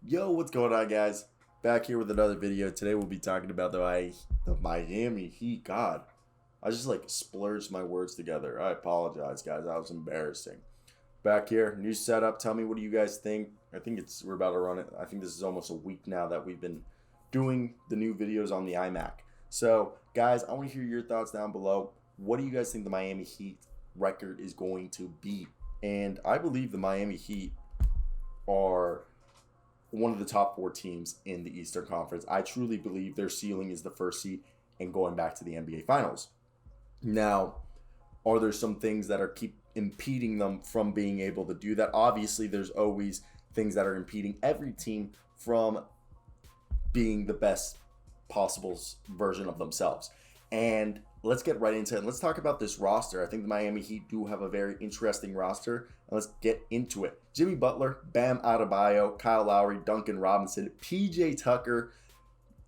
Yo, what's going on, guys? Back here with another video. Today we'll be talking about the Miami Heat. God, I just like splurged my words together. I apologize, guys. That was embarrassing. Back here, new setup. Tell me, what do you guys think? I think we're about to run it. I think this is almost a week now that we've been doing the new videos on the iMac. So, guys, I want to hear your thoughts down below. What do you guys think the Miami Heat record is going to be? And I believe the Miami Heat are one of the top four teams in the Eastern Conference. I truly believe their ceiling is the first seed and going back to the NBA Finals. Now, are there some things that are keep impeding them from being able to do that? Obviously, there's always things that are impeding every team from being the best possible version of themselves. And let's get right into it. Let's talk about this roster. I think the Miami Heat do have a very interesting roster. And let's get into it. Jimmy Butler, Bam Adebayo, Kyle Lowry, Duncan Robinson, PJ Tucker,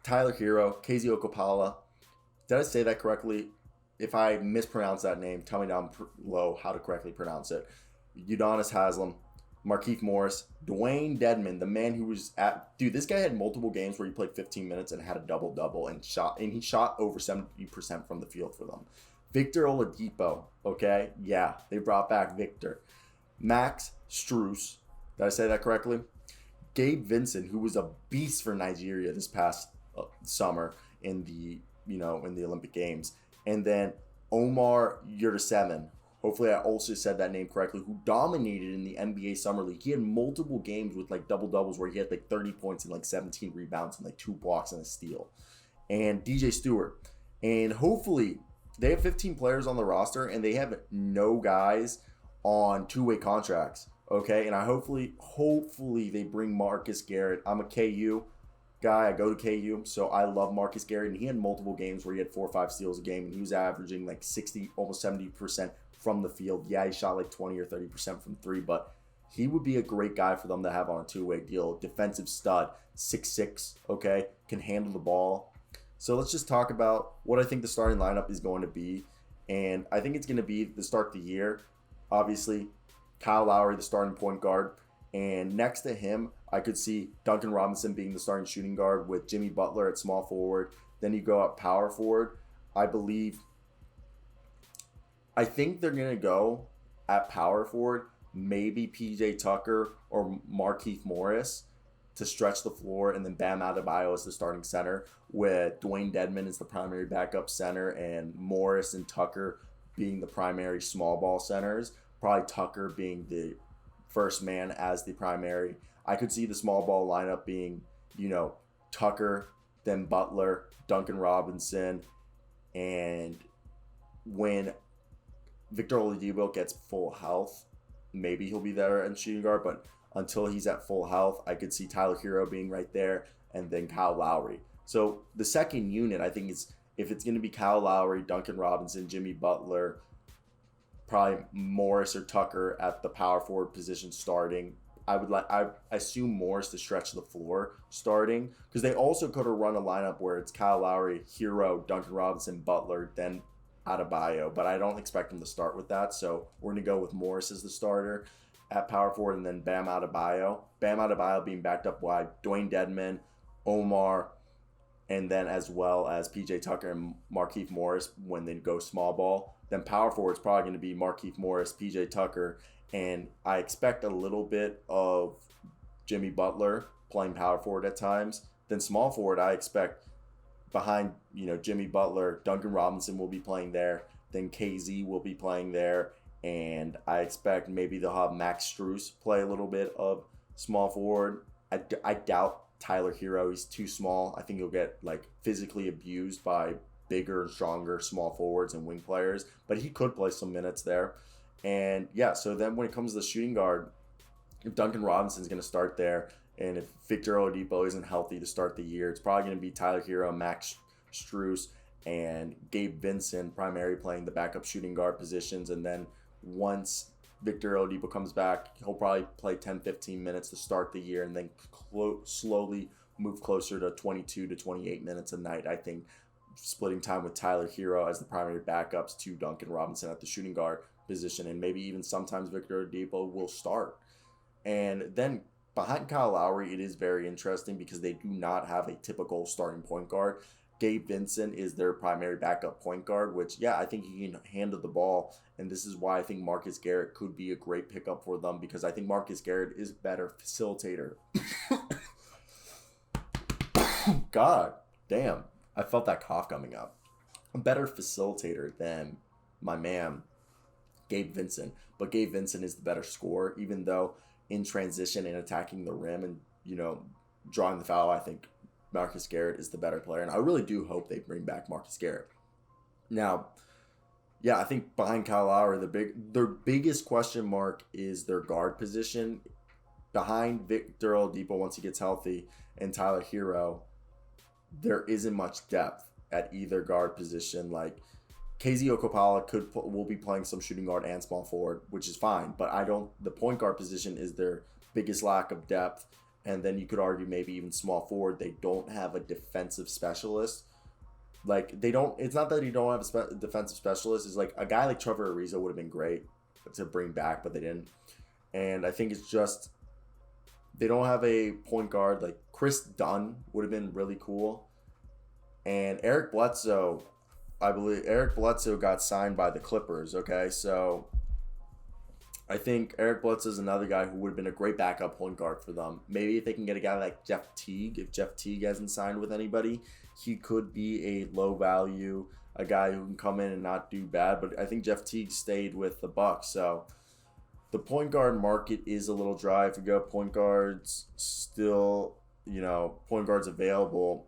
Tyler Hero, KZ Okapala. Did I say that correctly? If I mispronounce that name, tell me down below how to correctly pronounce it. Udonis Haslem, Markieff Morris, Dwayne Dedman, the man who was at... Dude, this guy had multiple games where he played 15 minutes and had a double-double and he shot over 70% from the field for them. Victor Oladipo, okay? Yeah, they brought back Victor. Max Strus, did I say that correctly? Gabe Vincent, who was a beast for Nigeria this past summer in the Olympic Games. And then Omar Yurtseven, hopefully I also said that name correctly, who dominated in the NBA Summer League. He had multiple games with like double-doubles where he had like 30 points and like 17 rebounds and like 2 blocks and a steal. And DJ Stewart. And hopefully they have 15 players on the roster and they have no guys on two-way contracts. Okay, and I hopefully they bring Marcus Garrett. I'm a KU guy. I go to KU, so I love Marcus Garrett, and he had multiple games where he had 4 or 5 steals a game, and he was averaging like 60, almost 70% from the field. Yeah, he shot like 20 or 30% from three, but he would be a great guy for them to have on a two-way deal. Defensive stud, 6'6", okay, can handle the ball. So let's just talk about what I think the starting lineup is going to be, and I think it's going to be the start of the year. Obviously, Kyle Lowry, the starting point guard. And next to him, I could see Duncan Robinson being the starting shooting guard with Jimmy Butler at small forward. Then you go up power forward. I think they're going to go at power forward, maybe PJ Tucker or Markieff Morris to stretch the floor, and then Bam Adebayo as the starting center with Dwayne Dedman as the primary backup center and Morris and Tucker being the primary small ball centers. Probably Tucker being the first man as the primary. I could see the small ball lineup being, Tucker, then Butler, Duncan Robinson, and when Victor Oladipo gets full health, maybe he'll be there in shooting guard, but until he's at full health, I could see Tyler Hero being right there, and then Kyle Lowry. So the second unit, I think, is if it's going to be Kyle Lowry, Duncan Robinson, Jimmy Butler, probably Morris or Tucker at the power forward position starting. I assume Morris to stretch the floor starting, because they also could have run a lineup where it's Kyle Lowry, Hero, Duncan Robinson, Butler, then Adebayo, but I don't expect him to start with that. So we're going to go with Morris as the starter at power forward, and then Bam Adebayo. Bam Adebayo being backed up by Dwayne Dedman, Omar, and then as well as PJ Tucker and Markieff Morris when they go small ball. Then power forward is probably going to be Markieff Morris, PJ Tucker, and I expect a little bit of Jimmy Butler playing power forward at times. Then small forward, I expect behind Jimmy Butler, Duncan Robinson will be playing there. Then KZ will be playing there, and I expect maybe they'll have Max Strus play a little bit of small forward. I doubt Tyler Hero. He's too small. I think he'll get physically abused by bigger and stronger small forwards and wing players, but he could play some minutes there. And yeah, so then when it comes to the shooting guard, if Duncan Robinson's going to start there, and if Victor Oladipo isn't healthy to start the year, it's probably going to be Tyler Hero, Max Strus, and Gabe Vincent primary playing the backup shooting guard positions. And then once Victor Oladipo comes back, he'll probably play 10-15 minutes to start the year, and then slowly move closer to 22 to 28 minutes a night. I think splitting time with Tyler Hero as the primary backups to Duncan Robinson at the shooting guard position, and maybe even sometimes Victor Oladipo will start. And then behind Kyle Lowry, it is very interesting because they do not have a typical starting point guard. Gabe Vincent is their primary backup point guard, which, yeah, I think he can handle the ball. And this is why I think Marcus Garrett could be a great pickup for them, because I think Marcus Garrett is a better facilitator. God damn. I felt that cough coming up. A better facilitator than my man, Gabe Vincent. But Gabe Vincent is the better scorer, even though in transition and attacking the rim and, drawing the foul, I think Marcus Garrett is the better player. And I really do hope they bring back Marcus Garrett. Now, yeah, I think behind Kyle Lowry, their biggest question mark is their guard position. Behind Victor Oladipo, once he gets healthy, and Tyler Hero, there isn't much depth at either guard position. Like, KZ Okpala will be playing some shooting guard and small forward, which is fine. But the point guard position is their biggest lack of depth. And then you could argue maybe even small forward. They don't have a defensive specialist. Like, it's not that you don't have a defensive specialist. It's like a guy like Trevor Ariza would have been great to bring back, but they didn't. And I think it's just, they don't have a point guard. Like, Chris Dunn would have been really cool. And Eric Bledsoe, I believe Eric Bledsoe got signed by the Clippers, okay? So I think Eric Bledsoe is another guy who would have been a great backup point guard for them. Maybe if they can get a guy like Jeff Teague, if Jeff Teague hasn't signed with anybody, he could be a low value, a guy who can come in and not do bad. But I think Jeff Teague stayed with the Bucks. So the point guard market is a little dry. If you got point guards still, point guards available,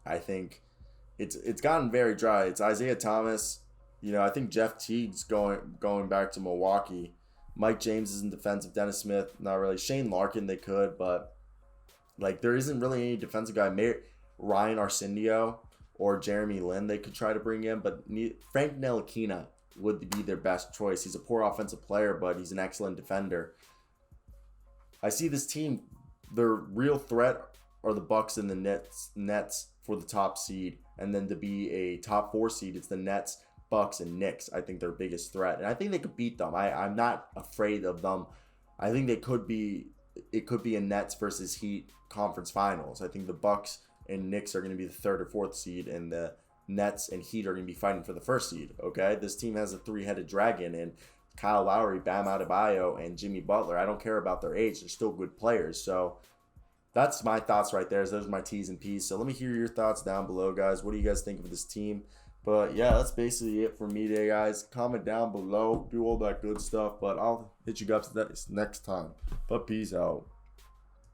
I think it's gotten very dry. It's Isaiah Thomas. I think Jeff Teague's going back to Milwaukee. Mike James isn't defensive. Dennis Smith, not really. Shane Larkin, they could, but like there isn't really any defensive guy. Ryan Arsenio or Jeremy Lin they could try to bring in, but Frank Ntilikina would be their best choice. He's a poor offensive player, but he's an excellent defender. I see this team, their real threat are the Bucks and the Nets for the top seed, and then to be a top 4 seed, it's the Nets, Bucks, and Knicks. I think their biggest threat, and I think they could beat them. I'm not afraid of them. I think it could be a Nets versus Heat conference finals. I think the Bucks and Knicks are going to be the 3rd or 4th seed, and the Nets and Heat are going to be fighting for the 1st seed. Okay, this team has a 3-headed dragon, and Kyle Lowry, Bam Adebayo, and Jimmy Butler. I don't care about their age; they're still good players. So that's my thoughts right there. Those are my T's and P's. So let me hear your thoughts down below, guys. What do you guys think of this team? But yeah, that's basically it for me today, guys. Comment down below, do all that good stuff. But I'll hit you guys next time. But peace out.